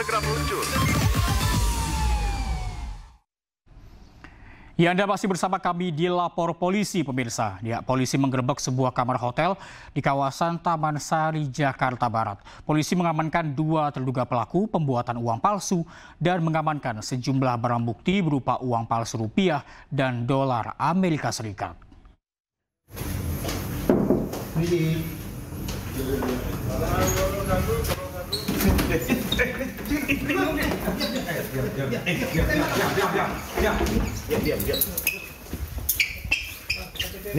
segera meluncur. Ya, Anda masih bersama kami di Lapor Polisi, pemirsa. Ya, polisi menggerebek sebuah kamar hotel di kawasan Taman Sari, Jakarta Barat. Polisi mengamankan 2 terduga pelaku pembuatan uang palsu dan mengamankan sejumlah barang bukti berupa uang palsu rupiah dan dolar Amerika Serikat.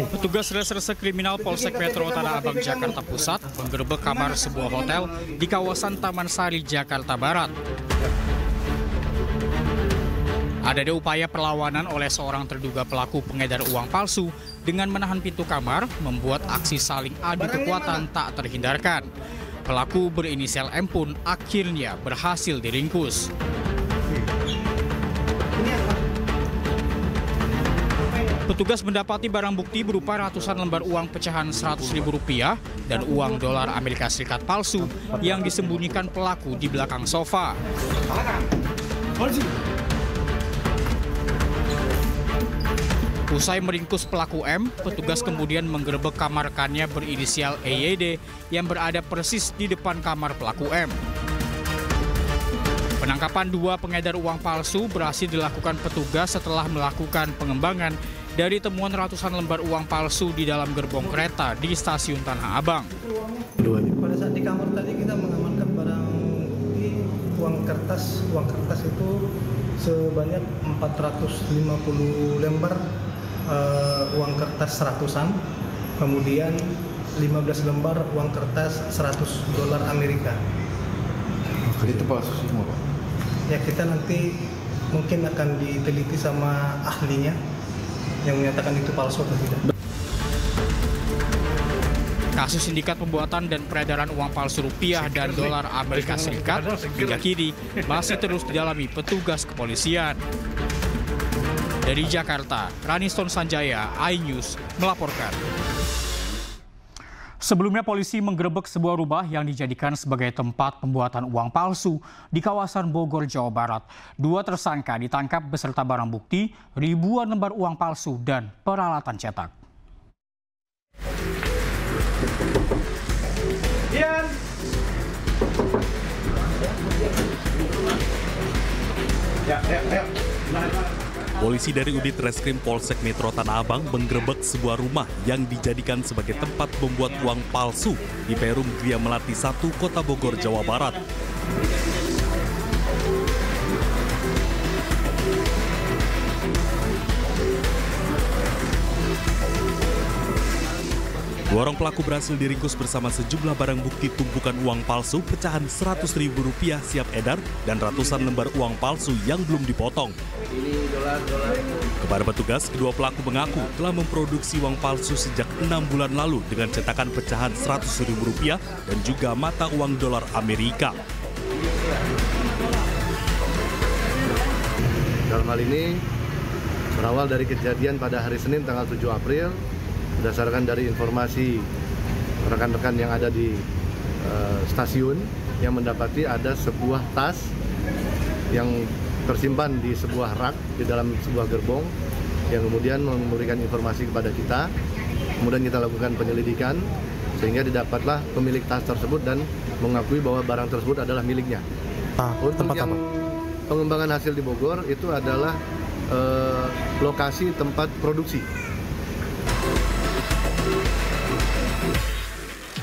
Petugas Reserse Kriminal Polsek Metro Tanah Abang, Jakarta Pusat menggerebek kamar sebuah hotel di kawasan Taman Sari, Jakarta Barat. Ada upaya perlawanan oleh seorang terduga pelaku pengedar uang palsu dengan menahan pintu kamar, membuat aksi saling adu kekuatan tak terhindarkan. Pelaku berinisial M pun akhirnya berhasil diringkus. Petugas mendapati barang bukti berupa ratusan lembar uang pecahan Rp100.000 dan uang dolar Amerika Serikat palsu yang disembunyikan pelaku di belakang sofa. Usai meringkus pelaku M, petugas kemudian menggerebek kamar rekannya berinisial EYD yang berada persis di depan kamar pelaku M. Penangkapan 2 pengedar uang palsu berhasil dilakukan petugas setelah melakukan pengembangan dari temuan ratusan lembar uang palsu di dalam gerbong kereta di stasiun Tanah Abang. Pada saat di kamar tadi kita mengamankan barang bukti uang kertas itu sebanyak 450 lembar. Uang kertas 100-an, kemudian 15 lembar uang kertas $100 Amerika. Itu palsu semua, Pak? Ya, kita nanti mungkin akan diteliti sama ahlinya yang menyatakan itu palsu atau tidak. Kasus sindikat pembuatan dan peredaran uang palsu rupiah dan dolar Amerika Serikat hingga kini masih terus didalami petugas kepolisian. Dari Jakarta, Raniston Sanjaya, iNews melaporkan. Sebelumnya polisi menggerebek sebuah rumah yang dijadikan sebagai tempat pembuatan uang palsu di kawasan Bogor, Jawa Barat. 2 tersangka ditangkap beserta barang bukti, ribuan lembar uang palsu dan peralatan cetak. Polisi dari Unit Reskrim Polsek Metro Tanah Abang menggerebek sebuah rumah yang dijadikan sebagai tempat membuat uang palsu di Perum Gria Melati 1, Kota Bogor, Jawa Barat. Dua orang pelaku berhasil diringkus bersama sejumlah barang bukti tumpukan uang palsu pecahan Rp100.000 siap edar dan ratusan lembar uang palsu yang belum dipotong. Kepada petugas, kedua pelaku mengaku telah memproduksi uang palsu sejak 6 bulan lalu dengan cetakan pecahan Rp100.000 dan juga mata uang dolar Amerika. Dalam hal ini berawal dari kejadian pada hari Senin tanggal 7 April, berdasarkan dari informasi rekan-rekan yang ada di stasiun yang mendapati ada sebuah tas yang tersimpan di sebuah rak di dalam sebuah gerbong yang kemudian memberikan informasi kepada kita. Kemudian kita lakukan penyelidikan sehingga didapatlah pemilik tas tersebut dan mengakui bahwa barang tersebut adalah miliknya. Untuk yang pengembangan hasil di Bogor itu adalah lokasi tempat produksi.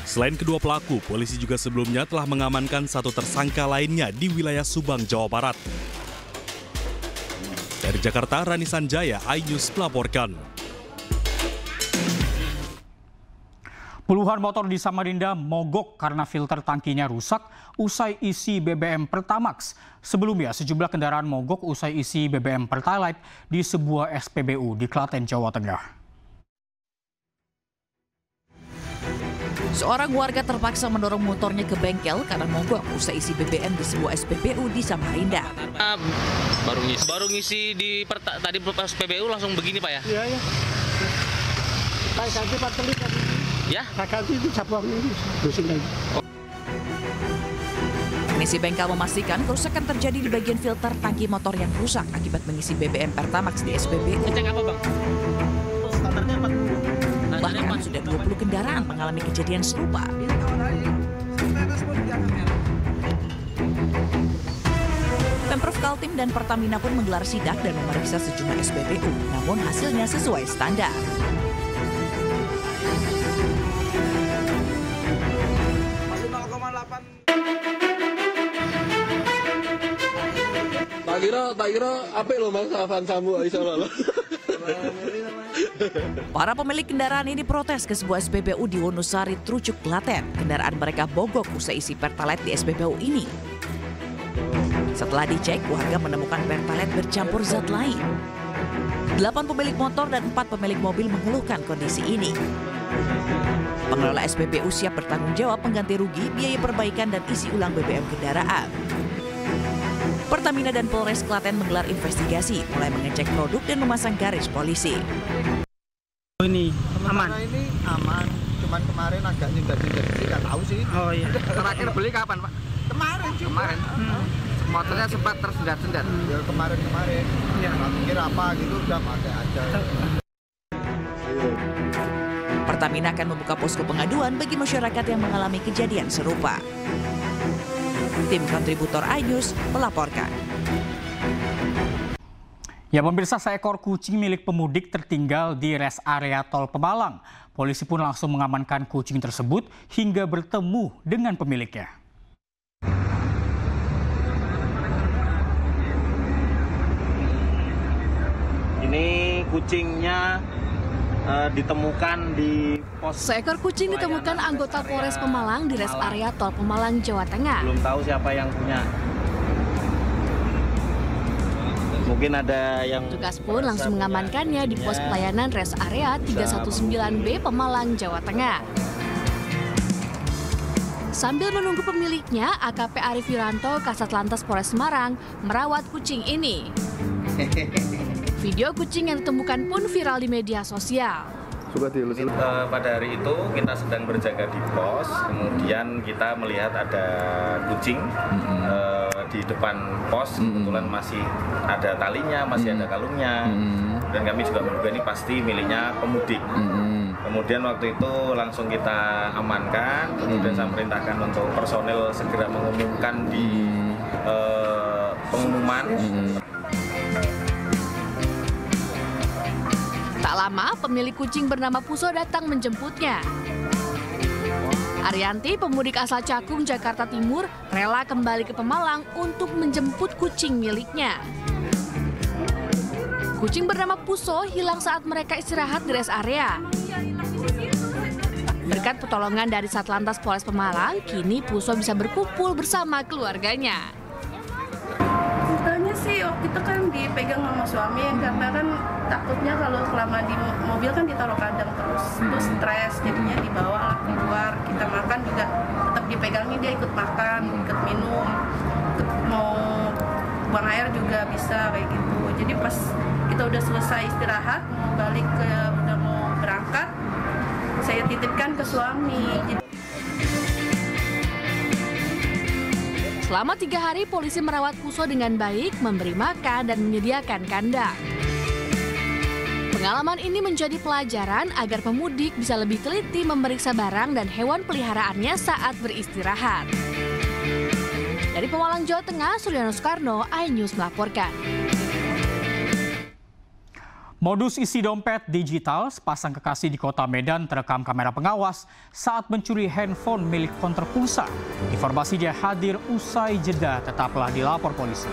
Selain kedua pelaku, polisi juga sebelumnya telah mengamankan 1 tersangka lainnya di wilayah Subang, Jawa Barat. Dari Jakarta, Rani Sanjaya, iNews melaporkan. Puluhan motor di Samarinda mogok karena filter tangkinya rusak usai isi BBM Pertamax. Sebelumnya, sejumlah kendaraan mogok usai isi BBM Pertalite di sebuah SPBU di Klaten, Jawa Tengah. Seorang warga terpaksa mendorong motornya ke bengkel karena mogok usai isi BBM di sebuah SPBU di Samarinda. Baru ngisi di tadi SPBU langsung begini, Pak ya? Iya, ya. Pak ganti Pak Telit tadi. Ya? Pak ganti itu cabang ini. Teknisi bengkel memastikan kerusakan terjadi di bagian filter tangki motor yang rusak akibat mengisi BBM Pertamax di SPBU. Ngecek apa, Bang? Standarnya apa? Bahkan sudah 20 kendaraan mengalami kejadian serupa. Pemprov Kaltim dan Pertamina pun menggelar sidak dan memeriksa sejumlah SPBU, namun hasilnya sesuai standar. Tak kira apa lo Mas Avanzamu insyaallah. Para pemilik kendaraan ini protes ke sebuah SPBU di Wonosari, Trucuk, Klaten. Kendaraan mereka mogok usai isi Pertalite di SPBU ini. Setelah dicek, warga menemukan Pertalite bercampur zat lain. 8 pemilik motor dan 4 pemilik mobil mengeluhkan kondisi ini. Pengelola SPBU siap bertanggung jawab pengganti rugi, biaya perbaikan dan isi ulang BBM kendaraan. Pertamina dan Polres Klaten menggelar investigasi, mulai mengecek produk dan memasang garis polisi. Ini aman. Ini aman, cuman kemarin agak nyindir-nyindir, nggak tahu sih. Oh iya. Terakhir beli kapan, Pak? Kemarin juga. Kemarin. Motornya sempat tersendat-sendat. Ya kemarin. Ya. Nggak mikir apa gitu, udah pakai aja. Pertamina akan membuka posko pengaduan bagi masyarakat yang mengalami kejadian serupa. Tim kontributor iNews melaporkan. Ya pemirsa, seekor kucing milik pemudik tertinggal di res area tol Pemalang. Polisi pun langsung mengamankan kucing tersebut hingga bertemu dengan pemiliknya. Ini kucingnya ditemukan di pos. Seekor kucing ditemukan anggota Polres Pemalang di res area tol Pemalang, Jawa Tengah. Belum tahu siapa yang punya. Mungkin ada yang... Petugas pun langsung mengamankannya di pos pelayanan res area 319B Pemalang, Jawa Tengah. Sambil menunggu pemiliknya, AKP Arif Wiranto, Kasat Lantas Polres Semarang, merawat kucing ini. Video kucing yang ditemukan pun viral di media sosial. Pada hari itu kita sedang berjaga di pos, kemudian kita melihat ada kucing di depan pos, kebetulan masih ada talinya, masih ada kalungnya, dan kami juga menduga ini pasti miliknya pemudik. Kemudian waktu itu langsung kita amankan, kemudian saya perintahkan untuk personel segera mengumumkan di pengumuman. Tak lama, pemilik kucing bernama Puso datang menjemputnya. Arianti, pemudik asal Cakung, Jakarta Timur, rela kembali ke Pemalang untuk menjemput kucing miliknya. Kucing bernama Puso hilang saat mereka istirahat di res area. Berkat pertolongan dari Satlantas Polres Pemalang, kini Puso bisa berkumpul bersama keluarganya. Ceritanya sih waktu itu kan dipegang sama suami, karena kan takutnya kalau selama di mobil kan ditaruh kandang terus stres, jadinya dibawa lah keluar, kita makan juga tetap dipegangin, dia ikut makan, ikut minum, ikut mau buang air juga bisa kayak gitu. Jadi pas kita udah selesai istirahat, mau balik ke udah mau berangkat, saya titipkan ke suami. Selama 3 hari, polisi merawat Puso dengan baik, memberi makan dan menyediakan kandang. Pengalaman ini menjadi pelajaran agar pemudik bisa lebih teliti memeriksa barang dan hewan peliharaannya saat beristirahat. Dari Pemalang, Jawa Tengah, Suryono Soekarno, iNews melaporkan. Modus isi dompet digital sepasang kekasih di Kota Medan terekam kamera pengawas saat mencuri handphone milik konter pulsa. Informasinya hadir usai jeda, tetaplah di Lapor Polisi.